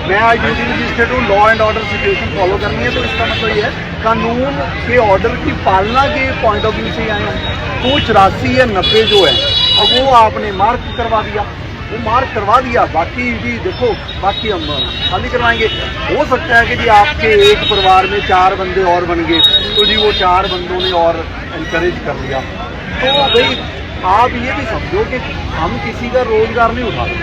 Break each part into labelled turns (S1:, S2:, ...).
S1: मैं आज duty magistrate हूँ। Law and order situation follow करनी है, तो इसका मतलब ये है कानून के ऑर्डर की पालना के पॉइंट ऑफ व्यू से आए हैं। तो 84 या 90 जो है अब वो आपने मार्क करवा दिया, वो मार्क करवा दिया, बाकी भी देखो बाकी हम खाली करवाएंगे। हो सकता है कि जी आपके एक परिवार में 4 बंदे और बन गए, तो जी वो 4 बंदों ने और इनकरेज कर लिया। तो भाई आप ये भी समझो कि हम किसी का रोजगार नहीं उठा रहे।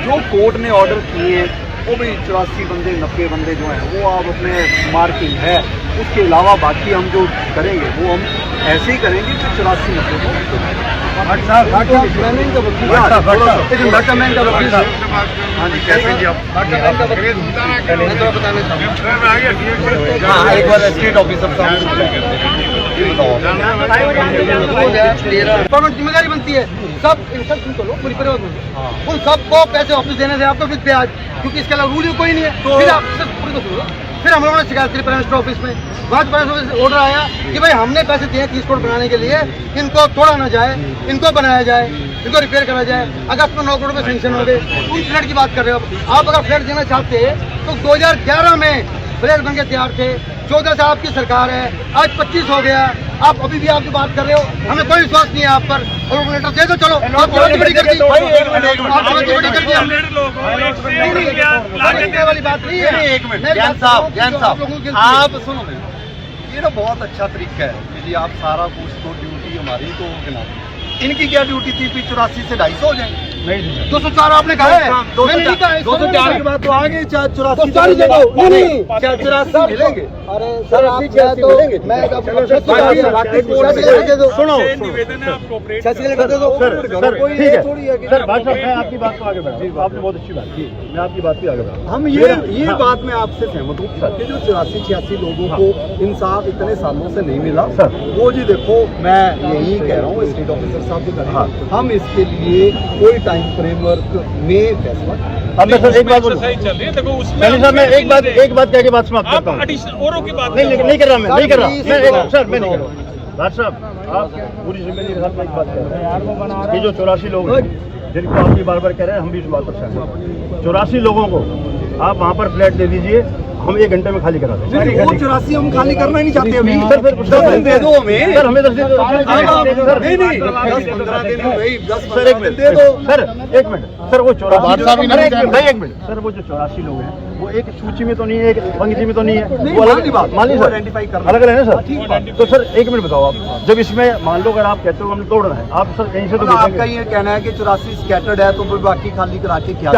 S1: जो कोर्ट ने ऑर्डर किए हैं वो भी 84 बंदे 90 बंदे जो हैं वो आप अपने मार्किंग है, उसके अलावा बाकी हम जो करेंगे वो हम ऐसे ही करेंगे कि 84-90 को। हाँ जी, कैसे जी आप एक बार स्टेट ऑफिसर
S2: गवर्नमेंट जिम्मेदारी बनती है, सब सुन तो लो पूरी परिवार उन सबको पैसे वापस देने से आपको फिर ब्याज, क्योंकि इसके अलावा रूल कोई नहीं है। तो फिर आप पूरी तो सुनो। फिर हम लोगों ने शिकायत करी प्राइम मिनिस्टर ऑफिस में, वहाँ प्राइम मिनिस्टर ऑफिस ऑर्डर आया कि भाई हमने पैसे दिए 30 करोड़ बनाने के लिए, इनको तोड़ा ना जाए, इनको बनाया जाए, इनको रिपेयर करा जाए। अगस्त में 9 करोड़ में सेंक्शन हो गए। उन फ्लैट की बात कर रहे हो आप। अगर फ्लैट देना चाहते तो 2011 में फ्लैट बन के तैयार थे। 14 से आपकी सरकार है, आज 25 हो गया। आप अभी भी आप जो बात कर रहे हो हमें कोई विश्वास नहीं है आप पर। और लेटर दे दो, चलो आप बड़ी कर दी, वाली बात नहीं है।
S1: एक मिनट ज्ञान साहब आप सुनो, ये ना बहुत अच्छा तरीका है कि आप सारा कुछ तो ड्यूटी हमारी तो गिना। इनकी क्या ड्यूटी थी 84 से 250 हो जाए? नहीं
S2: 204 आपने कहा है,
S1: 204 की बात तो आ गई। 84 मिलेंगे।
S2: अरे सर आप तो मैं
S1: सुनो
S3: सर मैं आपकी बात को आगे बढ़ा, आपने बहुत अच्छी बात की, मैं आपकी बात भी आगे बढ़ा।
S1: हम ये बात में आपसे सहमत हूँ कि जो 84-86 लोगों को इंसाफ इतने सालों से नहीं मिला सर, वो जी देखो मैं यही कह रहा हूँ स्टेट ऑफिसर साहब को करें, हम इसके लिए कोई टाइम फ्रेमवर्क में फैसला।
S3: अब मैं सर एक बात बोलूं, सर मैं एक बात कह के बात समाप्त करता हूँ।
S4: औरों की बात
S3: नहीं कर रहा, मैं नहीं कर रहा, सर मैं नहीं कर रहा। राज साहब आप पूरी जिम्मेदारी के साथ में एक बात कर रहे हैं, ये जो 84 लोग हैं जिनको आप ये बार बार कह रहे हैं, हम भी इस बात पर सहमत हैं। 84 लोगों को आप वहाँ पर फ्लैट दे दीजिए, हम 1 घंटे में खाली करा दें।
S1: 84 हम खाली करना ही नहीं चाहते अभी।
S3: सर फिर 10 दिन दे दो हमें, सर हमें 10 दिन दे दो। सर 1 मिनट दे दो, सर 1 मिनट, सर वो 84 एक मिनट, सर वो जो 84 लोग हैं वो एक सूची में तो नहीं है, एक पंक्ति में तो नहीं है, वो अलग बात मान लीजिए अलग है ना सर। तो सर 1 मिनट बताओ आप, जब इसमें मान लो अगर आप कहते हो हमने तोड़ना है, आप सर कहीं से तो
S1: आपका ये कहना है कि 84 स्कैटर्ड है तो बाकी खाली करा के क्या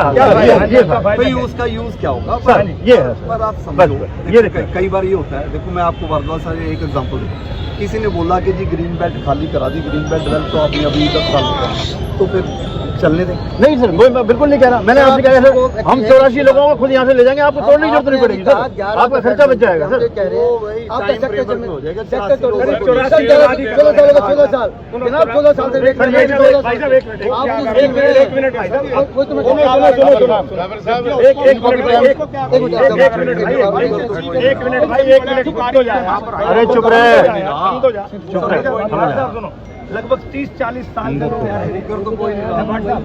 S1: उसका यूज क्या होगा?
S3: सर ये है
S1: पर आप समझो ये कई बार ये होता है। देखो मैं आपको वर्दवा सर एक एग्जांपल दूँ, किसी ने बोला कि जी ग्रीन बेल्ट खाली करा दी, ग्रीन बेल्ट डेवलप तो आपने अभी 10 साल का, तो फिर चलने दें।
S3: नहीं सर, मैं बिल्कुल नहीं कह रहा। मैंने आपसे कहा सर, हम 84 लोगों को खुद यहाँ से ले जाएंगे, आपको तोड़ने की जरूरत नहीं पड़ेगी सर, आपका खर्चा बच जाएगा सर।
S2: आपका सेक्टर में हो जाएगा, सेक्टर
S3: 14
S2: साल जनाब, 14 साल से वेट कर रहे हैं।
S3: अरे चुप रहे, चुप रहे।
S1: लगभग 30-40 साल से लोग यहाँ तो कोई नहीं रहा,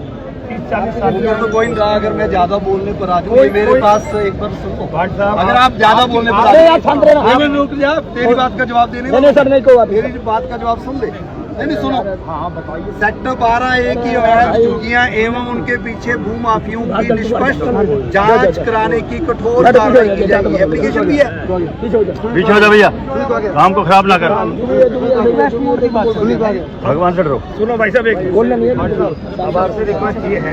S1: 30-40 साल तो कोई नहीं रहा। अगर मैं ज्यादा बोलने पर आ जाऊँ, मेरे पास एक बार सुनो, अगर आप ज्यादा बोलने पर आ जाओ, रुक जा, तेरी बात का जवाब देने मेरी बात का जवाब सुन ले। नहीं सुनो, हाँ बताइए। सेक्टर 12A की अवैध झुग्गियां एवं उनके पीछे भूमाफियों की निष्पक्ष जांच कराने की कठोर कार्रवाई की जाएगी। एप्लीकेशन भी है।
S3: पीछे हो जा भैया, काम को खराब ना कर, भगवान से डरो।
S1: सुनो भाई साहब, एक बोलना नहीं है। अब आपसे रिक्वेस्ट ये है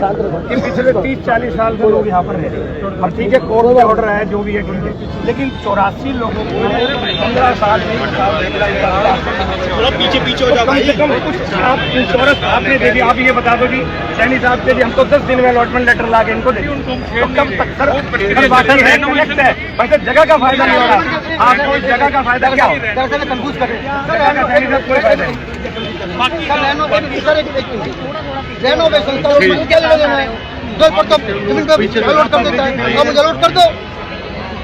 S1: कि पिछले 30-40 साल से लोग यहाँ पर रह रहे हैं। अब ठीक है, कोर्ट का ऑर्डर है, जो भी है ठीक है, लेकिन 84 लोगों को 15 साल पीछे हो जाता है। कम कुछ आप इंश्योरेंस आपने दे दी। आप ये बता दो जी, सैनी साहब के जी, हम तो 10 दिन में अलॉटमेंट लेटर ला के इनको दे, तो कब तक सर निर्वाचन है, कनेक्ट है, वैसे जगह का फायदा नहीं हो रहा। आपको इस जगह का फायदा क्या हो?
S2: कंफ्यूज कर रहे हैं
S1: कोई फायदा नहीं।
S2: रेनोवेशन का क्या लेना है? दो पर तो अलॉट कर देता है, आप मुझे अलॉट कर दो।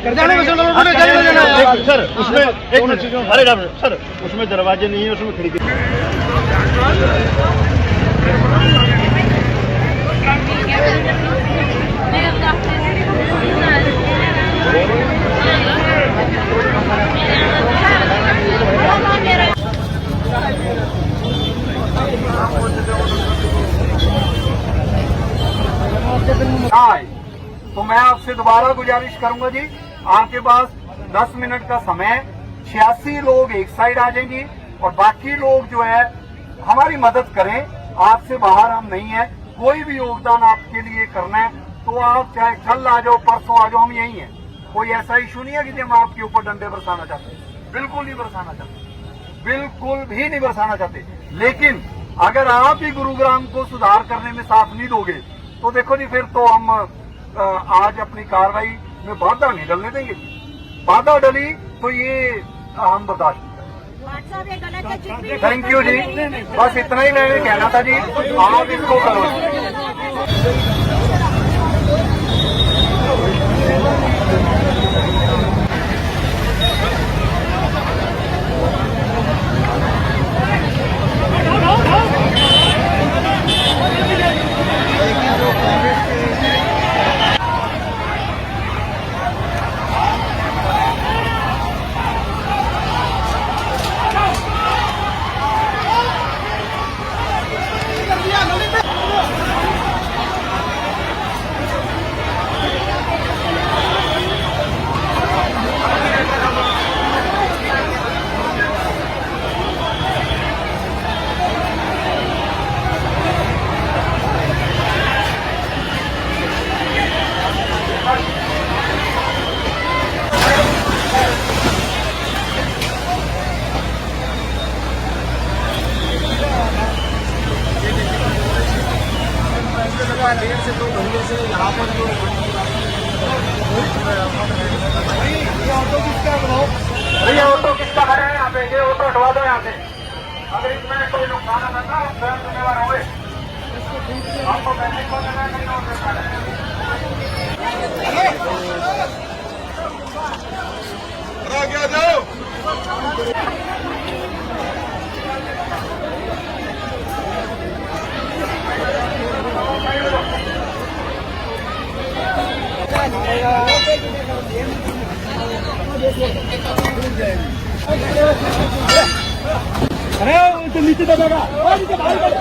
S3: सर उसमें एक मिनट, अरे सर उसमें दरवाजे नहीं है, उसमें खिड़की।
S1: तो मैं आपसे दोबारा गुजारिश करूंगा जी, आपके पास 10 मिनट का समय, 86 लोग एक साइड आ जाएंगे और बाकी लोग जो है हमारी मदद करें। आपसे बाहर हम नहीं है, कोई भी योगदान आपके लिए करना है तो आप चाहे कल आ जाओ, परसों आ जाओ, हम यही हैं। कोई ऐसा इशू नहीं है कि हम आपके ऊपर डंडे बरसाना चाहते, बिल्कुल नहीं बरसाना चाहते, बिल्कुल भी नहीं बरसाना चाहते। लेकिन अगर आप ही गुरुग्राम को सुधार करने में साथ नहीं दोगे तो देखो जी, फिर तो हम आज अपनी कार्रवाई में बाधा नहीं डलने देंगे। बाधा डली तो ये हम बर्दाश्त नहीं। थैंक यू जी, बस इतना ही मैंने कहना था जी, आप इसको करो। से 2 घंटे से यहाँ पर जो ऑटो किसका बताओ भैया, ऑटो किसका खड़ा है यहाँ पे? ये ऑटो हटवा दो यहाँ से। अगर इसमें कोई नुकसान आता ना, आप स्वयं जिम्मेवार होंगे। आपको बैठने को देना नहीं हो जाओ। अरे तो नीचे दबेगा, नीचे बाहर कर